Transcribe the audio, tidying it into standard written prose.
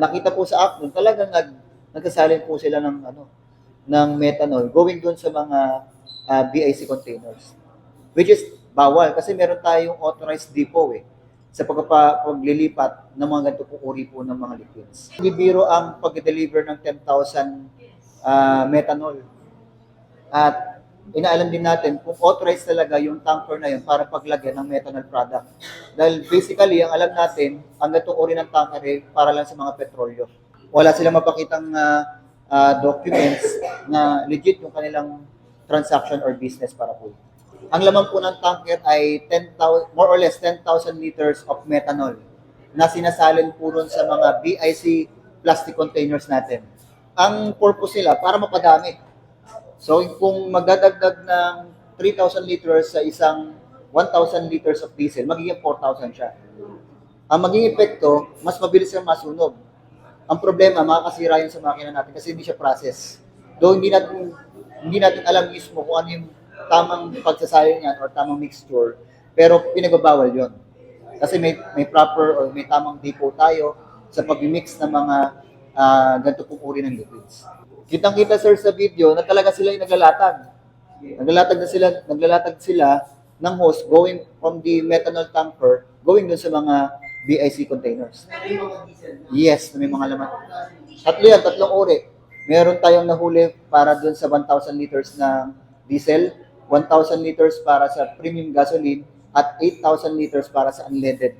Nakita po sa Acton, talagang nagsasalin po sila ng ng methanol going doon sa mga BIC containers. Which is bawal kasi meron tayong authorized depot sa paglilipat ng mga ganito pong uri po ng mga liquids. Hindi biro ang pag-deliver ng 10,000 methanol. At inaalam din natin kung authorized talaga yung tanker na yun para paglagyan ng methanol product. Dahil basically, ang alam natin, ang ganitong uri ng tanker para lang sa mga petrolyo. Wala silang mapakitang documents na legit yung kanilang transaction or business para po. Ang laman po ng tanker ay 10,000, more or less 10,000 liters of methanol na sinasalin po ron sa mga BIC plastic containers natin. Ang purpose nila para mapadami. So kung magdadagdag ng 3,000 liters sa isang 1,000 liters of diesel, magiging 4,000 siya. Ang magiging epekto, mas mabilis siyang masunog. Ang problema, makakasira yun sa makina natin kasi hindi siya process. Though hindi natin alam mismo kung ano yung tamang pagsasalin niyan or tamang mixture, pero pinagbabawal yun. Kasi may proper or may tamang depot tayo sa pag-mix ng mga ganito pong uri ng liquids. Kitang-kita sir sa video na talaga sila yung naglalatag. Naglalatag sila ng hose going from the methanol tanker going dun sa mga BIC containers. Yes, may mga laman. Tatlong uri. Meron tayong nahuli para dun sa 1,000 liters ng diesel, 1,000 liters para sa premium gasoline, at 8,000 liters para sa unleaded